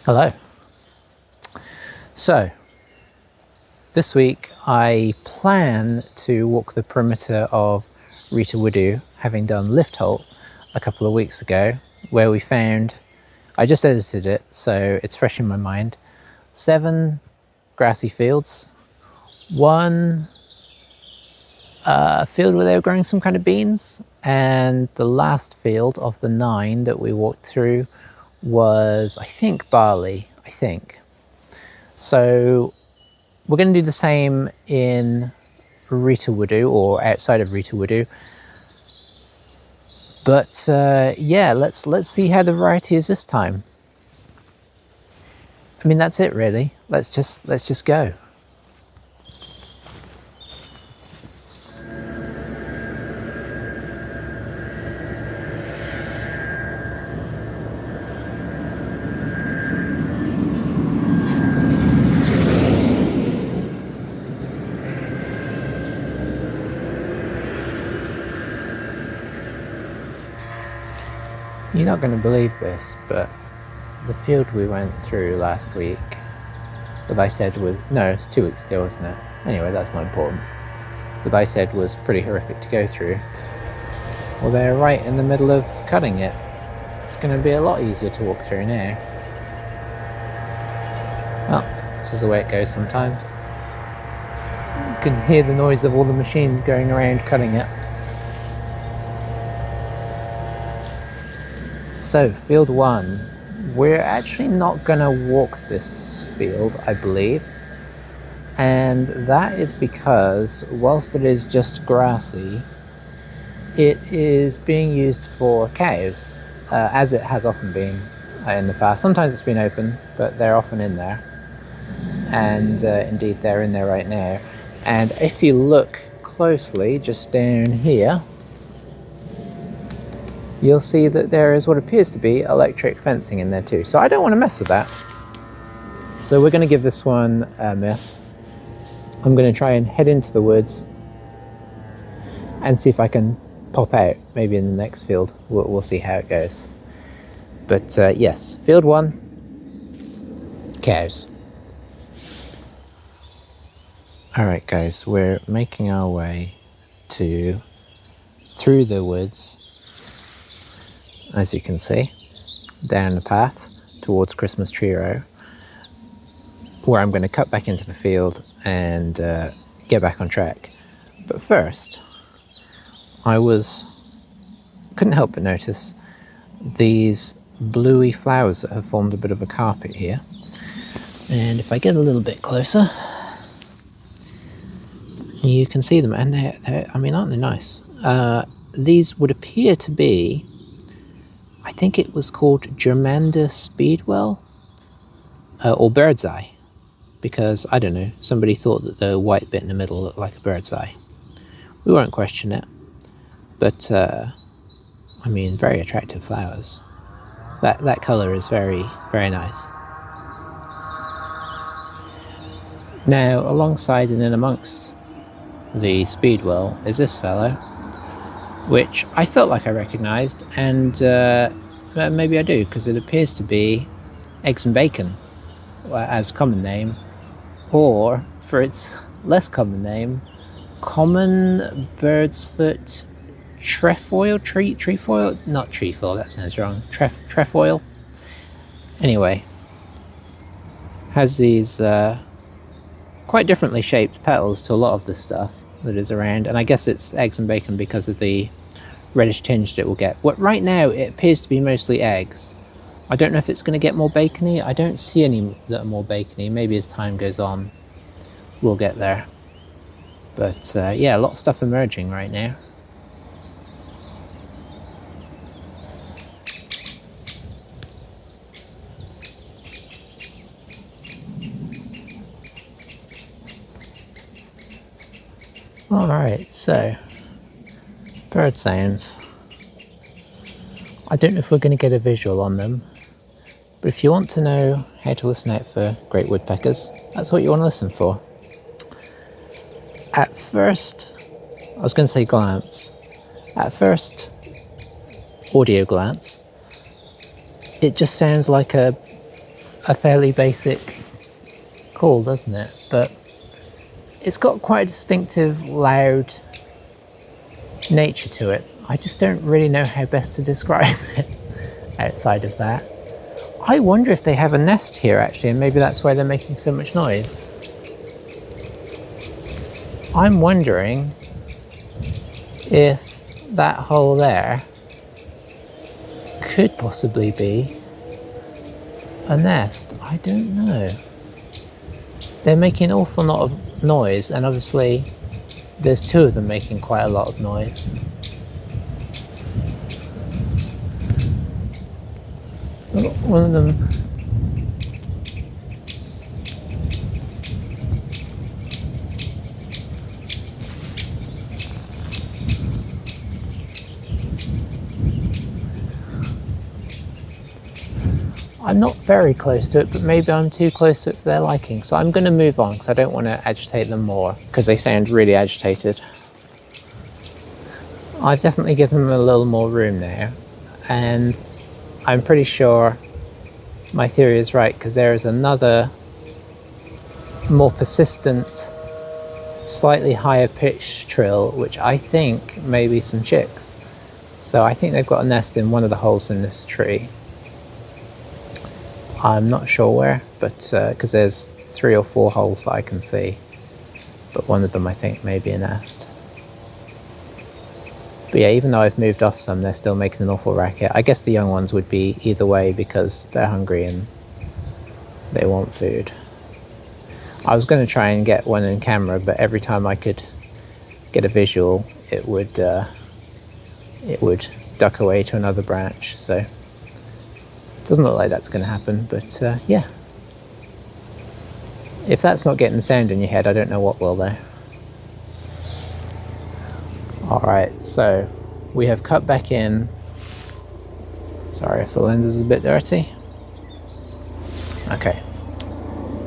Hello. So, this week I plan to walk the perimeter of Ryht Wudu, having done Lift Halt a couple of weeks ago, where we found, I just edited it so it's fresh in my mind, 7 grassy fields, one field where they were growing some kind of beans, and the last field of the 9 that we walked through was, I think, barley, I think. So we're going to do the same in Ryht Wudu, or outside of Ryht Wudu. But yeah, let's see how the variety is this time. I mean, that's it really. Let's just go. You're not going to believe this, but the field we went through last week that I said was, no, it's 2 weeks ago, wasn't it? Anyway, that's not important. That I said was pretty horrific to go through. Well, they're right in the middle of cutting it. It's going to be a lot easier to walk through now. Well, this is the way it goes sometimes. You can hear the noise of all the machines going around cutting it. So, field 1, we're actually not going to walk this field, I believe, and that is because whilst it is just grassy, it is being used for cows, as it has often been in the past. Sometimes it's been open, but they're often in there, and indeed they're in there right now. And if you look closely, just down here, you'll see that there is what appears to be electric fencing in there too. So I don't want to mess with that. So we're going to give this one a miss. I'm going to try and head into the woods and see if I can pop out, maybe in the next field. We'll see how it goes. But yes, field 1, cows. All right, guys, we're making our way through the woods, as you can see, down the path towards Christmas Tree Row, where I'm going to cut back into the field and get back on track. But first, I couldn't help but notice these bluey flowers that have formed a bit of a carpet here. And if I get a little bit closer, you can see them, and they're I mean, aren't they nice? These would appear to be, I think it was called Germander Speedwell, or bird's eye, because, I don't know, somebody thought that the white bit in the middle looked like a bird's eye. We won't question it, but, I mean, very attractive flowers. That colour is very, very nice. Now, alongside and in amongst the Speedwell is this fellow, which I felt like I recognised, and maybe I do, because it appears to be Eggs and Bacon, as common name, or, for its less common name, common bird's foot trefoil, trefoil, not trefoil, that sounds wrong, trefoil. Anyway, has these quite differently shaped petals to a lot of the stuff that is around, and I guess it's Eggs and Bacon because of the reddish tinge that it will get. Right now it appears to be mostly eggs. I don't know if it's going to get more bacony. I don't see any that are more bacony. Maybe as time goes on we'll get there. But yeah, a lot of stuff emerging right now. Alright, so bird sounds. I don't know if we're going to get a visual on them, but if you want to know how to listen out for great woodpeckers, that's what you want to listen for. At first, I was going to say glance. At first audio glance, it just sounds like a a fairly basic call, doesn't it? But it's got quite a distinctive, loud nature to it. I just don't really know how best to describe it outside of that. I wonder if they have a nest here actually, and maybe that's why they're making so much noise. I'm wondering if that hole there could possibly be a nest. I don't know. They're making an awful lot of noise, and obviously there's two of them making quite a lot of noise. One of them I'm not very close to it, but maybe I'm too close to it for their liking. So I'm going to move on because I don't want to agitate them more, because they sound really agitated. I've definitely given them a little more room now, and I'm pretty sure my theory is right, because there is another more persistent, slightly higher pitched trill, which I think may be some chicks. So I think they've got a nest in one of the holes in this tree. I'm not sure where, but because there's 3 or 4 holes that I can see, but one of them I think may be a nest. But yeah, even though I've moved off some, they're still making an awful racket. I guess the young ones would be either way because they're hungry and they want food. I was going to try and get one in camera, but every time I could get a visual, it would duck away to another branch. So it doesn't look like that's going to happen, but yeah. If that's not getting the sound in your head, I don't know what will though. Alright, so we have cut back in. Sorry if the lens is a bit dirty. Okay.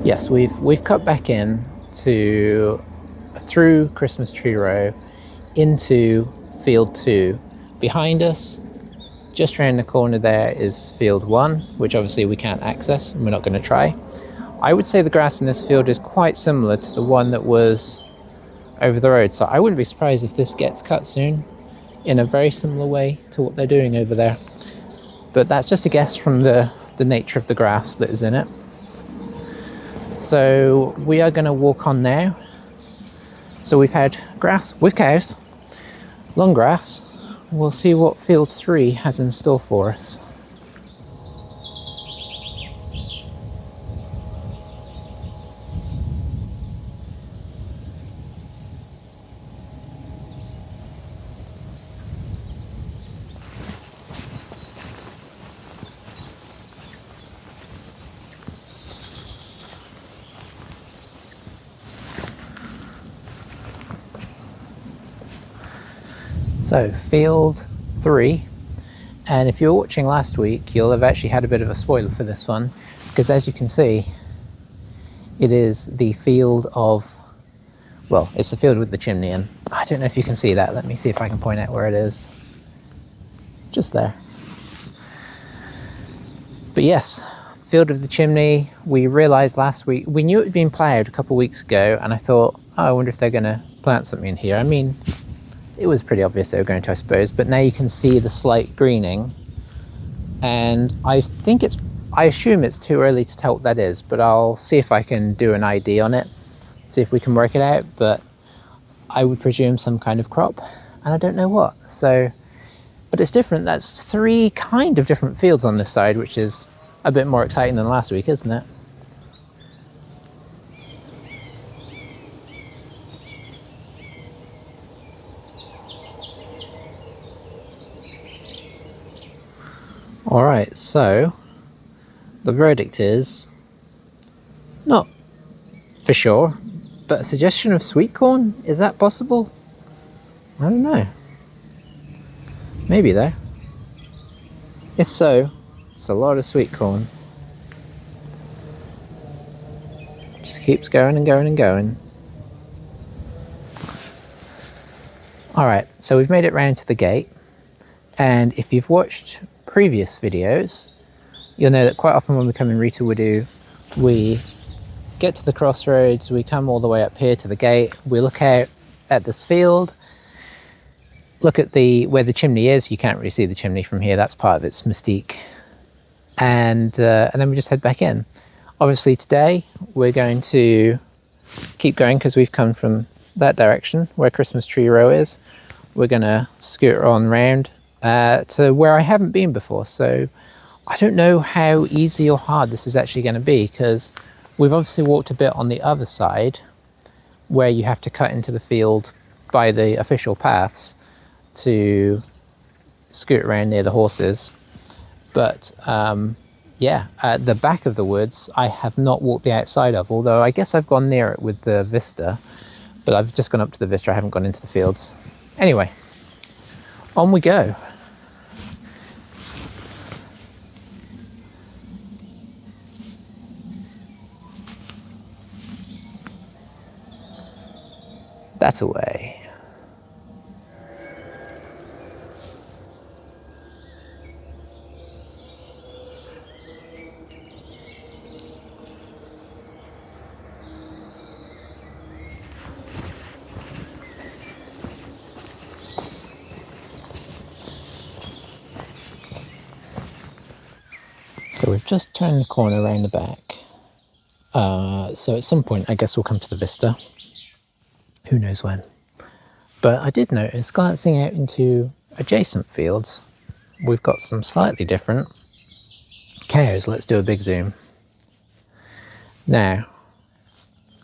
Yes, we've cut back in to through Christmas Tree Row into Field 2. Behind us, just around the corner there, is Field 1, which obviously we can't access and we're not going to try. I would say the grass in this field is quite similar to the one that was over the road, so I wouldn't be surprised if this gets cut soon in a very similar way to what they're doing over there. But that's just a guess from the nature of the grass that is in it. So we are going to walk on now. So we've had grass with cows, long grass. We'll see what Field 3 has in store for us. So Field 3, and if you were watching last week, you'll have actually had a bit of a spoiler for this one, because as you can see, it is the field of, well, it's the field with the chimney in. I don't know if you can see that. Let me see if I can point out where it is. Just there. But yes, field of the chimney. We realized last week, we knew it had been ploughed a couple of weeks ago, and I thought, oh, I wonder if they're going to plant something in here. I mean, it was pretty obvious they were going to, I suppose, but now you can see the slight greening, and I assume it's too early to tell what that is, but I'll see if I can do an ID on it, see if we can work it out. But I would presume some kind of crop, and I don't know what. So, but it's different. That's 3 kind of different fields on this side, which is a bit more exciting than last week, isn't it? Alright, so the verdict is not for sure, but a suggestion of sweet corn? Is that possible? I don't know. Maybe though. If so, it's a lot of sweet corn. Just keeps going and going and going. Alright, so we've made it round to the gate, and if you've watched previous videos, you'll know that quite often when we come in Ryht Wudu, we get to the crossroads, we come all the way up here to the gate, we look out at this field, look at where the chimney is. You can't really see the chimney from here, that's part of its mystique. And then we just head back in. Obviously today we're going to keep going because we've come from that direction where Christmas Tree Row is. We're gonna scooter on round to where I haven't been before. So I don't know how easy or hard this is actually going to be, because we've obviously walked a bit on the other side where you have to cut into the field by the official paths to scoot around near the horses. But yeah, at the back of the woods, I have not walked the outside of, although I guess I've gone near it with the vista, but I've just gone up to the vista, I haven't gone into the fields. Anyway, on we go. That's a way. So we've just turned the corner around the back. So at some point, I guess we'll come to the vista. Who knows when. But I did notice, glancing out into adjacent fields, we've got some slightly different cows. Let's do a big zoom. Now,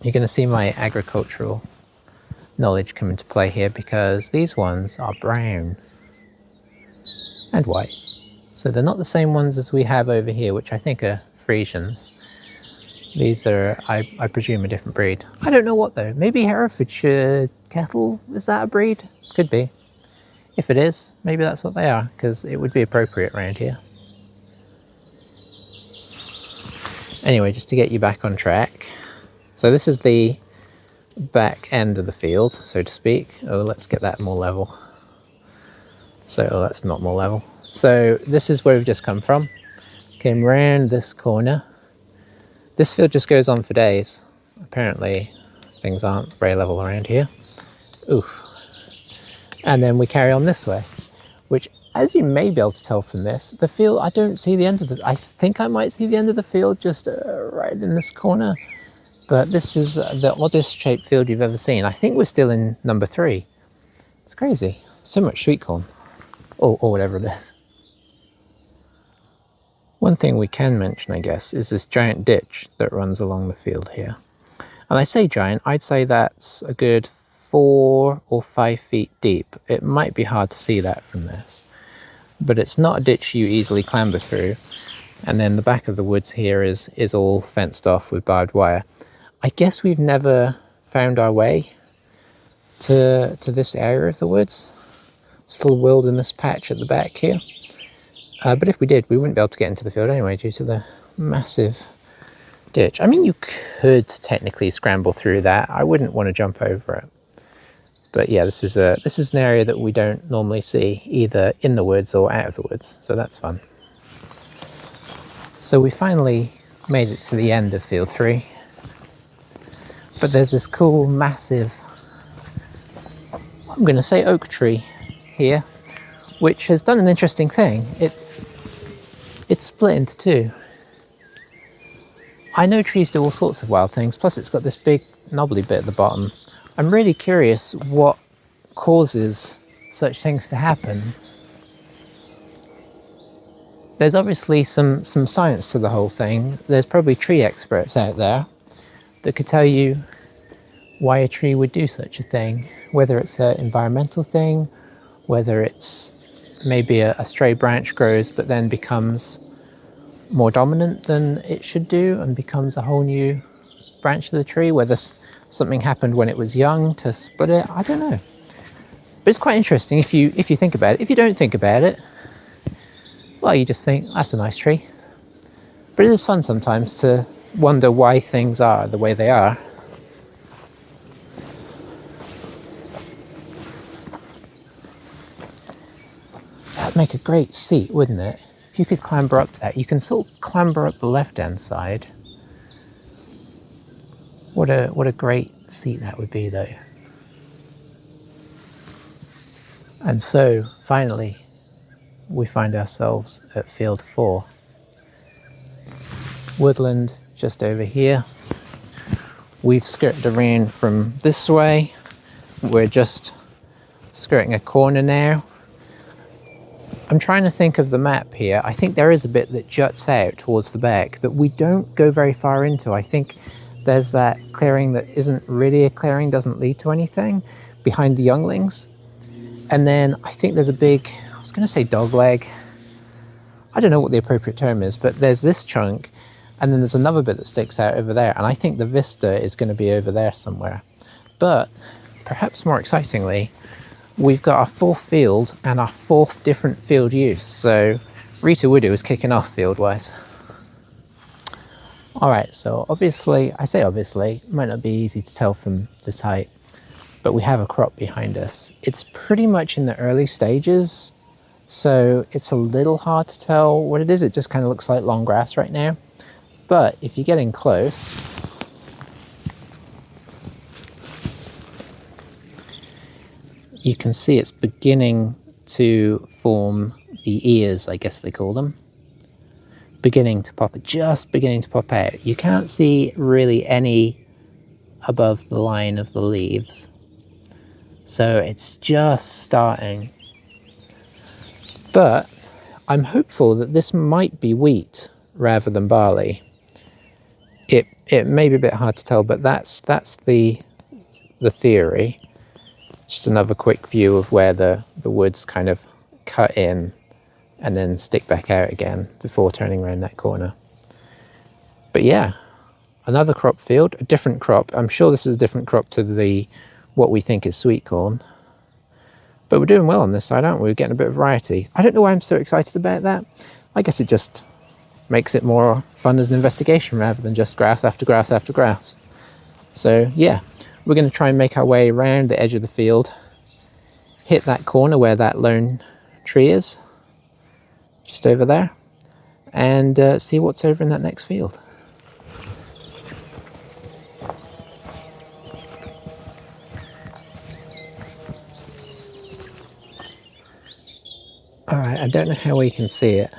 you're going to see my agricultural knowledge come into play here, because these ones are brown and white. So they're not the same ones as we have over here, which I think are Friesians. These are, I presume, a different breed. I don't know what though. Maybe Herefordshire cattle? Is that a breed? Could be. If it is, maybe that's what they are, because it would be appropriate around here. Anyway, just to get you back on track. So this is the back end of the field, so to speak. Oh, let's get that more level. So, oh, that's not more level. So this is where we've just come from. Came round this corner. This field just goes on for days. Apparently things aren't very level around here. Oof. And then we carry on this way, which, as you may be able to tell from this, the field, I don't see the end of I think I might see the end of the field just right in this corner. But this is the oddest shaped field you've ever seen. I think we're still in number 3. It's crazy. So much sweet corn. Or whatever it is. One thing we can mention, I guess, is this giant ditch that runs along the field here. And I say giant, I'd say that's a good 4 or 5 feet deep. It might be hard to see that from this, but it's not a ditch you easily clamber through. And then the back of the woods here is all fenced off with barbed wire. I guess we've never found our way to this area of the woods. This little wilderness patch at the back here. But if we did, we wouldn't be able to get into the field anyway due to the massive ditch. I mean, you could technically scramble through that. I wouldn't want to jump over it. But yeah, this is an area that we don't normally see, either in the woods or out of the woods. So that's fun. So we finally made it to the end of field 3. But there's this cool, massive, I'm going to say oak tree here, which has done an interesting thing. It's split into 2. I know trees do all sorts of wild things, plus it's got this big knobbly bit at the bottom. I'm really curious what causes such things to happen. There's obviously some science to the whole thing. There's probably tree experts out there that could tell you why a tree would do such a thing, whether it's an environmental thing, whether it's maybe a stray branch grows but then becomes more dominant than it should do and becomes a whole new branch of the tree, whether something happened when it was young to split it. I don't know. But it's quite interesting if you think about it. If you don't think about it, well, you just think, that's a nice tree. But it is fun sometimes to wonder why things are the way they are. That'd make a great seat, wouldn't it? If you could clamber up that, you can sort of clamber up the left-hand side. What a great seat that would be, though. And so, finally, we find ourselves at field 4. Woodland just over here. We've skirted around from this way. We're just skirting a corner now. I'm trying to think of the map here. I think there is a bit that juts out towards the back that we don't go very far into. I think there's that clearing that isn't really a clearing, doesn't lead to anything, behind the younglings. And then I think there's a big, I was going to say dog leg. I don't know what the appropriate term is, but there's this chunk, and then there's another bit that sticks out over there. And I think the vista is going to be over there somewhere. But perhaps more excitingly, we've got our 4th field and our 4th different field use. So Ryht Wudu is kicking off field-wise. All right, so obviously, I say obviously, it might not be easy to tell from this height, but we have a crop behind us. It's pretty much in the early stages, so it's a little hard to tell what it is. It just kind of looks like long grass right now. But if you get in close, you can see it's beginning to form the ears, I guess they call them. Beginning to pop, just beginning to pop out. You can't see really any above the line of the leaves. So it's just starting. But I'm hopeful that this might be wheat rather than barley. It may be a bit hard to tell, but that's the theory. Just another quick view of where the woods kind of cut in and then stick back out again before turning around that corner. But yeah, another crop field, a different crop. I'm sure this is a different crop to what we think is sweet corn. But we're doing well on this side, aren't we? We're getting a bit of variety. I don't know why I'm so excited about that. I guess it just makes it more fun as an investigation rather than just grass after grass after grass. So yeah, we're going to try and make our way around the edge of the field, hit that corner where that lone tree is, just over there, and see what's over in that next field. Alright, I don't know how we can see it,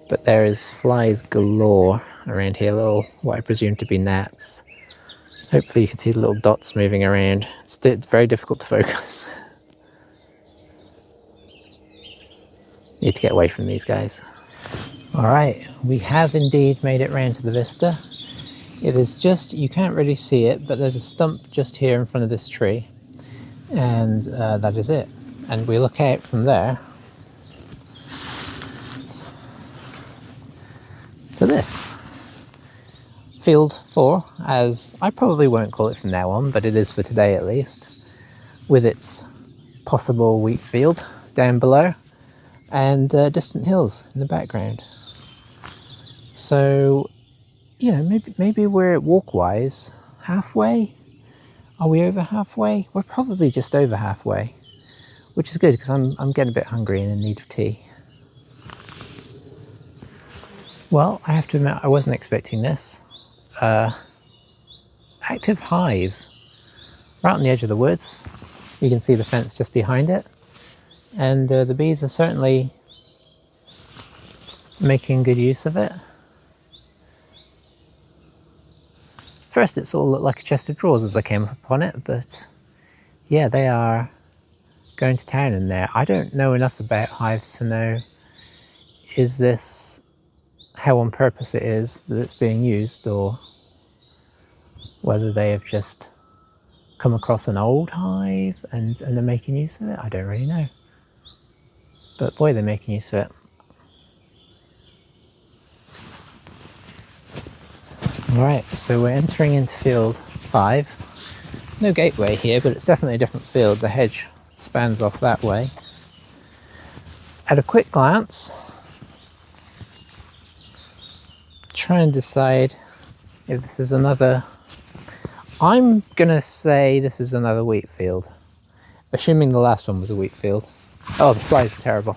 but there is flies galore around here, little, what I presume to be gnats. Hopefully you can see the little dots moving around. It's very difficult to focus. Need to get away from these guys. Alright, we have indeed made it round to the vista. It is just, you can't really see it, but there's a stump just here in front of this tree. And that is it. And we look out from there to this. Field 4, as I probably won't call it from now on, but it is for today at least, with its possible wheat field down below and distant hills in the background. So, you know, maybe we're walk-wise halfway. Are we over halfway? We're probably just over halfway, which is good because I'm getting a bit hungry and in need of tea. Well, I have to admit I wasn't expecting this. Active hive right on the edge of the woods. You can see the fence just behind it, and the bees are certainly making good use of it. First it sort of looked like a chest of drawers as I came upon it, but yeah, they are going to town in there. I don't know enough about hives to know, is this how on purpose it is that it's being used, or whether they have just come across an old hive and they're making use of it. I don't really know. But boy, they're making use of it. Alright, so we're entering into field 5. No gateway here, but it's definitely a different field. The hedge spans off that way. At a quick glance, try and decide if this is another, I'm gonna say this is another wheat field, assuming the last one was a wheat field. Oh, the flies are terrible.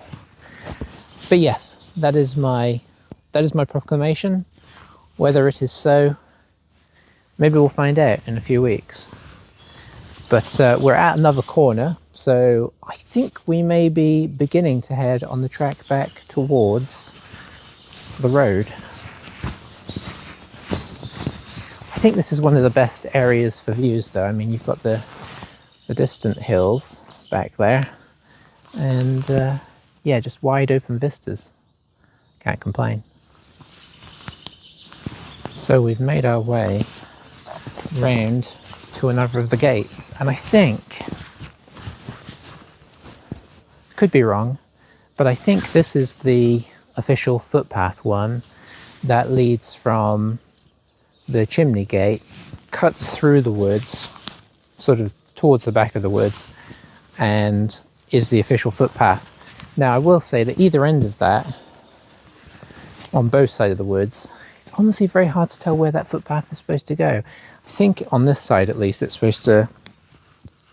But yes, that is my proclamation. Whether it is so, maybe we'll find out in a few weeks. But we're at another corner, so I think we may be beginning to head on the track back towards the road. I think this is one of the best areas for views though. I mean, you've got the distant hills back there, and yeah, just wide open vistas. Can't complain. So we've made our way round to another of the gates, and I think, could be wrong, but I think this is the official footpath one that leads from the chimney gate, cuts through the woods, sort of towards the back of the woods, and is the official footpath. Now I will say that either end of that, on both sides of the woods, it's honestly very hard to tell where that footpath is supposed to go. I think on this side at least it's supposed to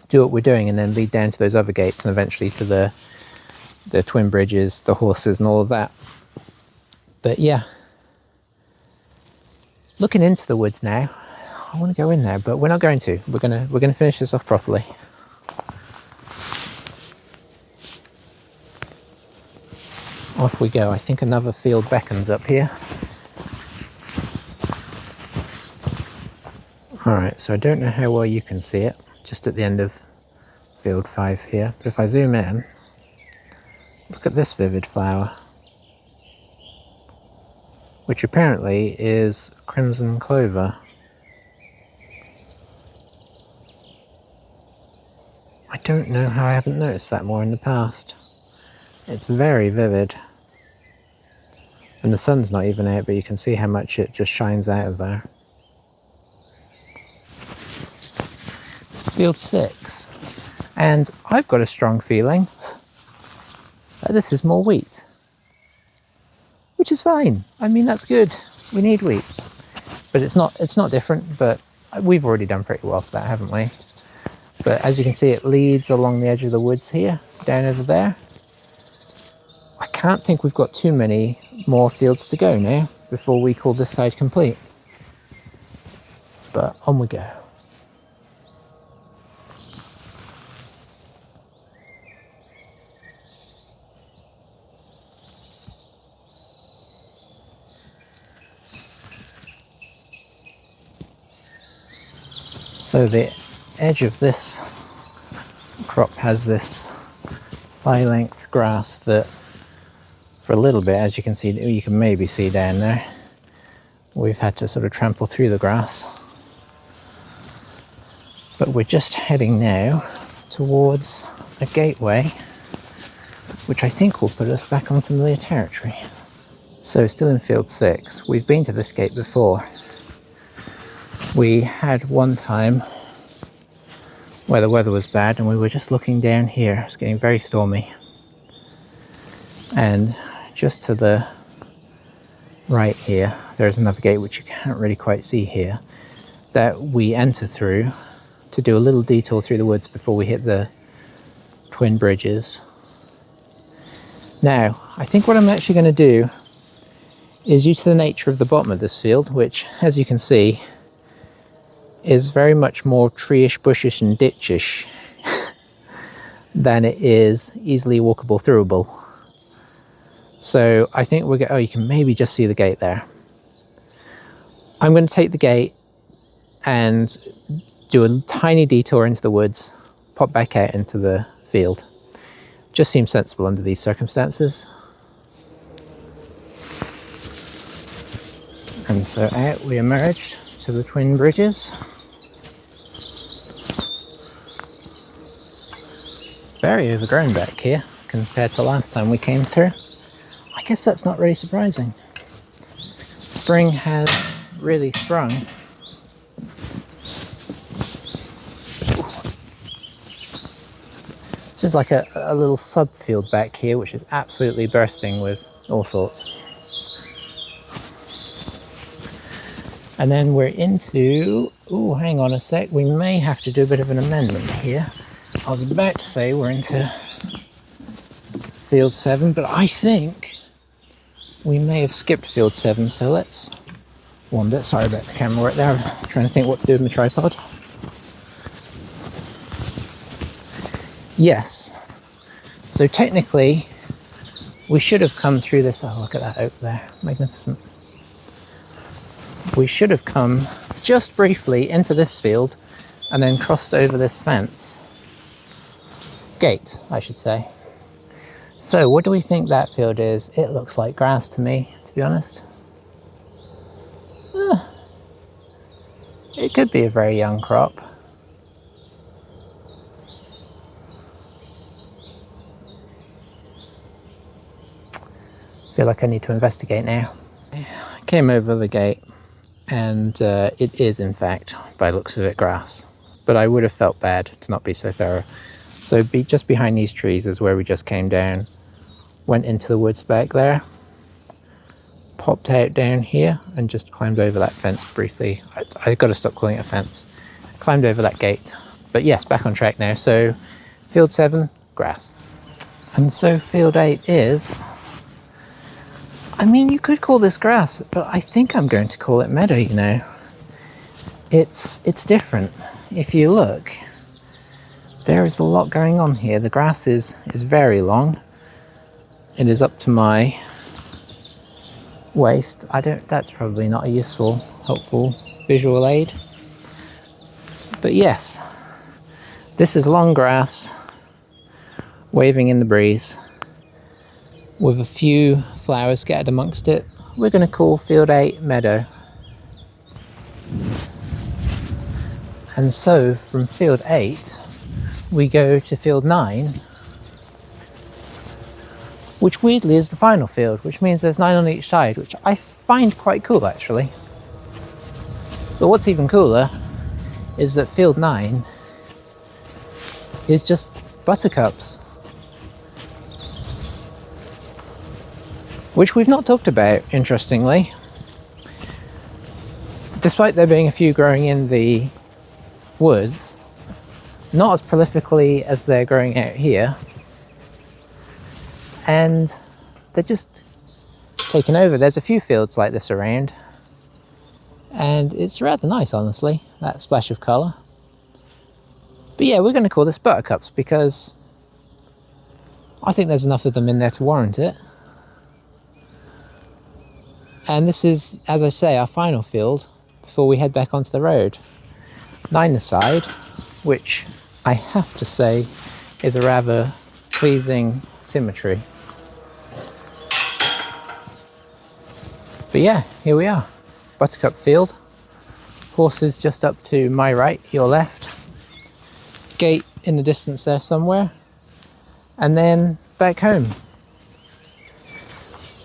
do what we're doing and then lead down to those other gates and eventually to the twin bridges, the horses and all of that. But yeah, looking into the woods now, I want to go in there, but we're not going to. We're gonna finish this off properly. Off we go. I think another field beckons up here. Alright, so I don't know how well you can see it, just at the end of field 5 here, but if I zoom in, look at this vivid flower, which apparently is crimson clover. I don't know how I haven't noticed that more in the past. It's very vivid. And the sun's not even out, but you can see how much it just shines out of there. Field 6. And I've got a strong feeling that this is more wheat. Which is fine. I mean, that's good. We need wheat. But it's not different, but we've already done pretty well for that, haven't we? But as you can see, it leads along the edge of the woods here, down over there. I can't think we've got too many more fields to go now before we call this side complete. But on we go. So the edge of this crop has this thigh length grass that for a little bit, as you can see, you can maybe see down there, we've had to sort of trample through the grass. But we're just heading now towards a gateway, which I think will put us back on familiar territory. So still in field 6, we've been to this gate before. We had one time where the weather was bad and we were just looking down here. It was getting very stormy. And just to the right here, there's another gate which you can't really quite see here, that we enter through to do a little detour through the woods before we hit the twin bridges. Now, I think what I'm actually going to do is, due to the nature of the bottom of this field, which, as you can see, is very much more tree-ish, bushish and ditchish than it is easily walkable, throughable. So I think we're going, oh, you can maybe just see the gate there. I'm going to take the gate and do a tiny detour into the woods, pop back out into the field. Just seems sensible under these circumstances. And so out we emerged to the twin bridges. Very overgrown back here compared to last time we came through. I guess that's not really surprising. Spring has really sprung. This is like a little subfield back here, which is absolutely bursting with all sorts. And then we're into, oh, hang on a sec, we may have to do a bit of an amendment here. I was about to say we're into field 7, but I think we may have skipped field 7, so let's wander. Sorry about the camera right there, I'm trying to think what to do with my tripod. Yes, so technically we should have come through this. Oh, look at that oak there, magnificent. We should have come just briefly into this field and then crossed over this fence. Gate, I should say. So what do we think that field is? It looks like grass to me, to be honest. It could be a very young crop. I feel like I need to investigate now. I came over the gate and it is in fact, by the looks of it, grass. But I would have felt bad to not be so thorough. So just behind these trees is where we just came down, went into the woods back there, popped out down here and just climbed over that fence briefly. I got to stop calling it a fence. Climbed over that gate. But yes, back on track now. So field 7, grass. And so field 8 is, I mean, you could call this grass, but I think I'm going to call it meadow, you know. It's different. If you look, there is a lot going on here. The grass is very long. It is up to my waist. That's probably not a useful, helpful visual aid. But yes, this is long grass waving in the breeze with a few flowers scattered amongst it. We're going to call field 8 meadow. And so from field 8 we go to field 9, which weirdly is the final field, which means there's 9 on each side, which I find quite cool actually. But what's even cooler is that field 9 is just buttercups, which we've not talked about, interestingly. Despite there being a few growing in the woods, not as prolifically as they're growing out here, and they're just taking over. There's a few fields like this around, and it's rather nice, honestly, that splash of colour. But yeah, we're going to call this buttercups because I think there's enough of them in there to warrant it. And this is, as I say, our final field before we head back onto the road. 9 aside, which I have to say is a rather pleasing symmetry. But yeah, here we are, buttercup field. Horses just up to my right, your left. Gate in the distance there somewhere. And then back home.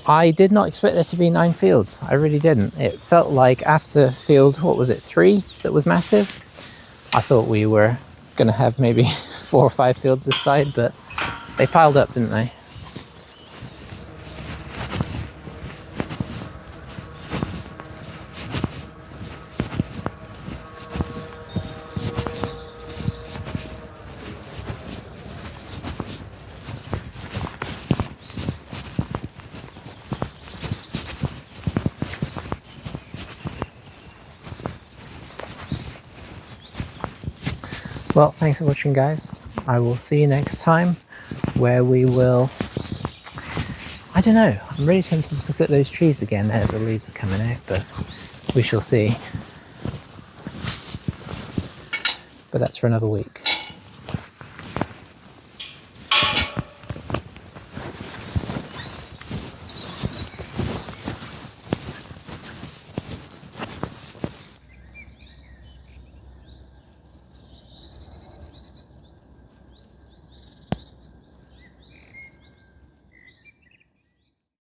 I did not expect there to be 9 fields. I really didn't. It felt like after field, what was it, 3 that was massive? I thought we were going to have maybe 4 or 5 fields this side, but they piled up, didn't they? Well, thanks for watching, guys. I will see you next time, where we will, I don't know, I'm really tempted to look at those trees again there. The leaves are coming out, but we shall see. But that's for another week.